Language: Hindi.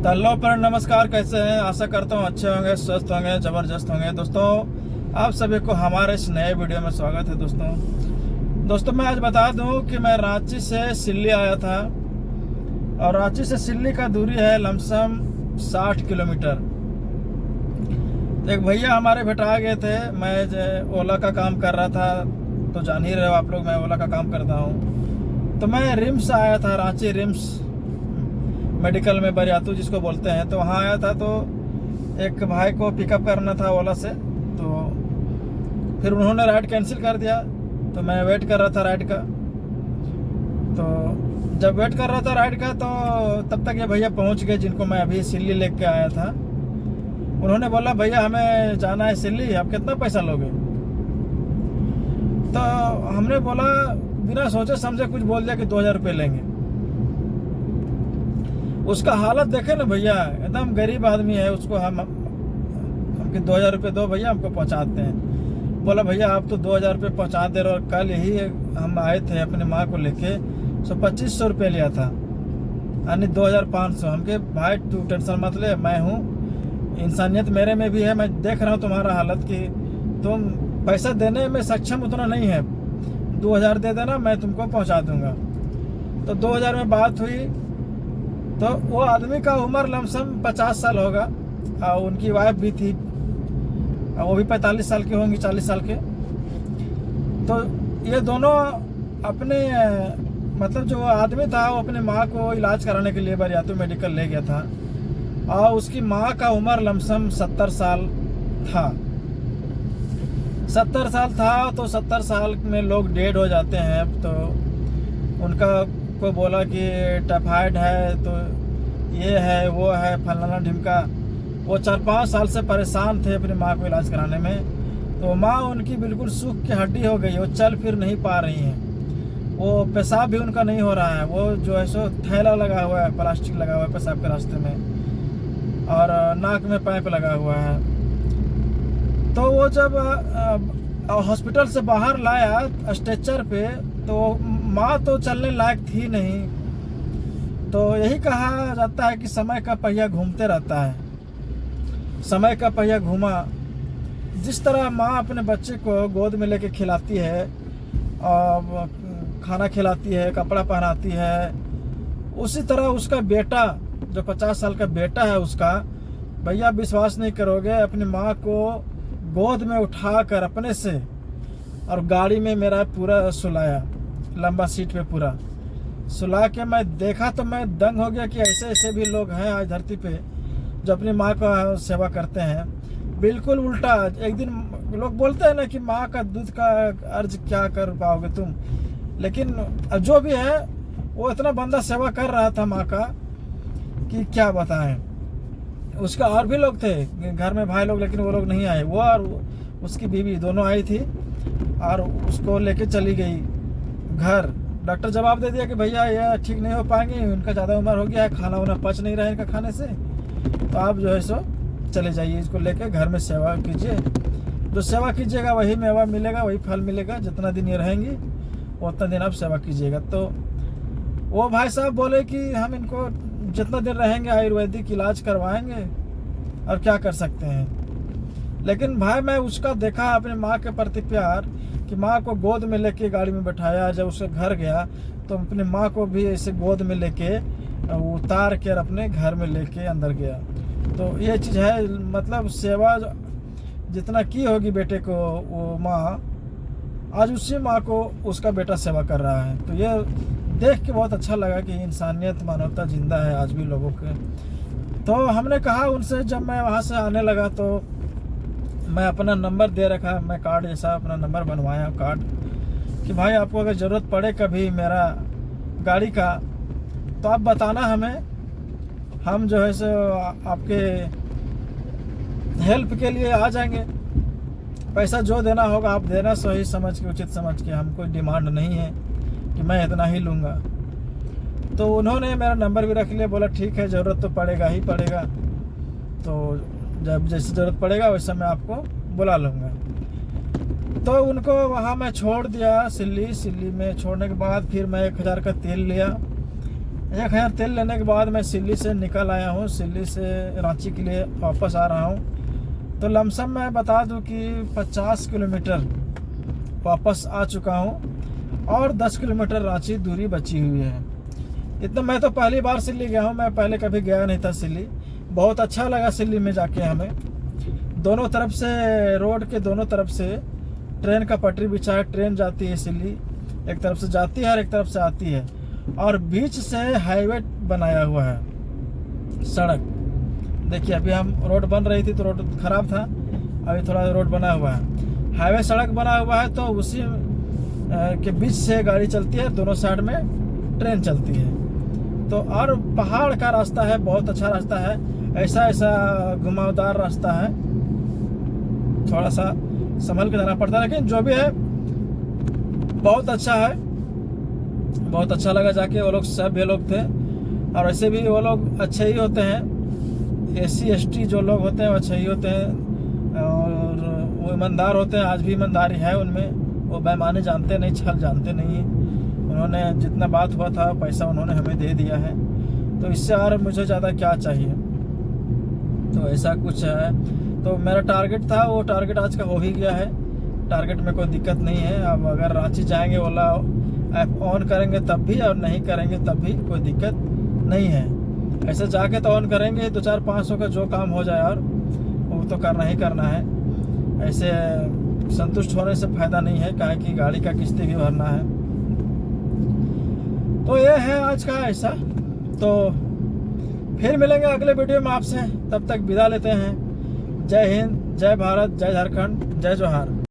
तो हेलो फ्रेंड, नमस्कार। कैसे हैं? आशा करता हूँ अच्छे होंगे, स्वस्थ होंगे, ज़बरदस्त होंगे। दोस्तों, आप सभी को हमारे इस नए वीडियो में स्वागत है। दोस्तों मैं आज बता दूं कि मैं रांची से सिल्ली आया था और रांची से सिल्ली का दूरी है लमसम 60 किलोमीटर। तो एक भैया हमारे भेटा गए थे। मैं ओला का काम कर रहा था, तो जान ही रहे हो आप लोग, मैं ओला का काम करता हूँ। तो मैं रिम्स आया था, रांची रिम्स मेडिकल में, बरियातू जिसको बोलते हैं। तो वहाँ आया था, तो एक भाई को पिकअप करना था ओला से। तो फिर उन्होंने राइड कैंसिल कर दिया, तो मैं वेट कर रहा था राइड का। तो जब वेट कर रहा था राइड का, तो तब तक ये भैया पहुँच गए जिनको मैं अभी सिल्ली लेके आया था। उन्होंने बोला, भैया हमें जाना है सिल्ली, आप कितना पैसा लोगे? तो हमने बोला, बिना सोचे समझे कुछ बोल दिया कि 2000 रुपये लेंगे। उसका हालत देखे ना भैया, एकदम गरीब आदमी है। उसको हम 2000 रुपये दो भैया, हमको पहुंचाते हैं। बोला, भैया आप तो 2000 रुपये पहुंचा दे रहे हो, और कल यही हम आए थे अपने माँ को लेके, 2500 रुपये लिया था, यानी 2500। हमके भाई तू टेंशन मत ले, मैं हूँ, इंसानियत मेरे में भी है। मैं देख रहा हूँ तुम्हारा हालत कि तुम पैसा देने में सक्षम उतना नहीं है, 2000 दे देना, मैं तुमको पहुँचा दूँगा। तो 2000 में बात हुई। तो वो आदमी का उम्र लमसम 50 साल होगा, और उनकी वाइफ भी थी, वो भी 45 साल की होंगी, 40 साल के। तो ये दोनों अपने, मतलब जो आदमी था वो अपने माँ को इलाज कराने के लिए बरियातू मेडिकल ले गया था, और उसकी माँ का उम्र लमसम 70 साल था। 70 साल था, तो 70 साल में लोग डेड हो जाते हैं। तो उनका को बोला कि टाइफाइड है, तो ये है वो है, फलाना ढिमका। वो 4-5 साल से परेशान थे अपनी माँ को इलाज कराने में। तो माँ उनकी बिल्कुल सूख की हड्डी हो गई, वो चल फिर नहीं पा रही हैं। वो पेशाब भी उनका नहीं हो रहा है, वो जो है सो थैला लगा हुआ है, प्लास्टिक लगा हुआ है पेशाब के रास्ते में, और नाक में पाइप लगा हुआ है। तो वो जब हॉस्पिटल से बाहर लाया स्ट्रेचर पे, तो माँ तो चलने लायक थी नहीं। तो यही कहा जाता है कि समय का पहिया घूमते रहता है। समय का पहिया घूमा। जिस तरह माँ अपने बच्चे को गोद में लेके खिलाती है, और खाना खिलाती है, कपड़ा पहनाती है, उसी तरह उसका बेटा, जो 50 साल का बेटा है उसका, भैया विश्वास नहीं करोगे, अपनी माँ को गोद में उठाकर अपने से, और गाड़ी में मेरा पूरा सुलाया, लंबा सीट पे पूरा सुला के। मैं देखा तो मैं दंग हो गया कि ऐसे ऐसे भी लोग हैं आज धरती पे जो अपनी माँ का सेवा करते हैं। बिल्कुल उल्टा। एक दिन लोग बोलते हैं ना कि माँ का दूध का अर्ज क्या कर पाओगे तुम, लेकिन जो भी है वो इतना बंदा सेवा कर रहा था माँ का कि क्या बताएं। उसका और भी लोग थे घर में, भाई लोग, लेकिन वो लोग नहीं आए। वो और उसकी बीवी दोनों आई थी, और उसको लेके चली गई घर। डॉक्टर जवाब दे दिया कि भैया ये ठीक नहीं हो पाएंगे, उनका ज़्यादा उम्र हो गया है, खाना वाना पच नहीं रहा है इनका खाने से, तो आप जो है सो चले जाइए, इसको लेके घर में सेवा कीजिए। जो सेवा कीजिएगा वही मेवा मिलेगा, वही फल मिलेगा। जितना दिन ये रहेंगी उतना दिन आप सेवा कीजिएगा। तो वो भाई साहब बोले कि हम इनको जितना दिन रहेंगे आयुर्वेदिक इलाज करवाएंगे, और क्या कर सकते हैं। लेकिन भाई मैं उसका देखा अपने माँ के प्रति प्यार, कि माँ को गोद में लेके गाड़ी में बैठाया। जब उसके घर गया तो अपनी माँ को भी ऐसे गोद में लेके उतार कर अपने घर में लेके अंदर गया। तो ये चीज़ है, मतलब सेवा जितना की होगी बेटे को वो माँ, आज उसी माँ को उसका बेटा सेवा कर रहा है। तो ये देख के बहुत अच्छा लगा कि इंसानियत, मानवता जिंदा है आज भी लोगों के। तो हमने कहा उनसे, जब मैं वहाँ से आने लगा तो मैं अपना नंबर दे रखा, मैं कार्ड जैसा अपना नंबर बनवाया कार्ड, कि भाई आपको अगर ज़रूरत पड़े कभी मेरा गाड़ी का, तो आप बताना हमें, हम जो है सो आपके हेल्प के लिए आ जाएंगे। पैसा जो देना होगा आप देना, सही समझ के, उचित समझ के। हम कोई डिमांड नहीं है कि मैं इतना ही लूँगा। तो उन्होंने मेरा नंबर भी रख लिया, बोला ठीक है, ज़रूरत तो पड़ेगा ही पड़ेगा, तो जब जैसे ज़रूरत पड़ेगा वैसे मैं आपको बुला लूँगा। तो उनको वहाँ मैं छोड़ दिया सिल्ली में छोड़ने के बाद फिर मैं 1000 का तेल लिया, 1000 तेल लेने के बाद मैं सिल्ली से निकल आया हूँ। सिल्ली से रांची के लिए वापस आ रहा हूँ। तो लमसम मैं बता दूँ कि 50 किलोमीटर वापस आ चुका हूँ और 10 किलोमीटर रांची दूरी बची हुई है। इतना मैं तो पहली बार सिल्ली गया हूँ, मैं पहले कभी गया नहीं था सिल्ली। बहुत अच्छा लगा सिल्ली में जाके हमें। दोनों तरफ से, रोड के दोनों तरफ से ट्रेन का पटरी बिछा है, ट्रेन जाती है सिल्ली। एक तरफ से जाती है और एक तरफ से आती है, और बीच से हाईवे बनाया हुआ है, सड़क। देखिए अभी हम रोड बन रही थी तो रोड खराब था, अभी थोड़ा रोड बना हुआ है, हाईवे सड़क बना हुआ है। तो उसी के बीच से गाड़ी चलती है, दोनों साइड में ट्रेन चलती है। तो और पहाड़ का रास्ता है, बहुत अच्छा रास्ता है, ऐसा घुमावदार रास्ता है, थोड़ा सा संभल के जाना पड़ता है, लेकिन जो भी है बहुत अच्छा है। बहुत अच्छा लगा जाके। वो लोग सब ये लोग थे, और वैसे भी वो लोग अच्छे ही होते हैं। SC ST जो लोग होते हैं वो अच्छे ही होते हैं, और वो ईमानदार होते हैं। आज भी ईमानदारी है उनमें, वो बेईमानी जानते नहीं, छल जानते नहीं। उन्होंने जितना बात हुआ था पैसा उन्होंने हमें दे दिया है, तो इससे और मुझे ज़्यादा क्या चाहिए। तो ऐसा कुछ है। तो मेरा टारगेट था, वो टारगेट आज का हो ही गया है। टारगेट में कोई दिक्कत नहीं है। अब अगर रांची जाएंगे ओला ऐप ऑन करेंगे तब भी, और नहीं करेंगे तब भी कोई दिक्कत नहीं है। ऐसे जाके तो ऑन करेंगे, 2-4-500 का जो काम हो जाए और वो तो करना ही करना है। ऐसे संतुष्ट होने से फ़ायदा नहीं है, काहे कि गाड़ी का किस्तें भी भरना है। तो ये है आज का ऐसा। तो फिर मिलेंगे अगले वीडियो में आपसे, तब तक विदा लेते हैं। जय हिंद, जय भारत, जय झारखंड, जय जोहार।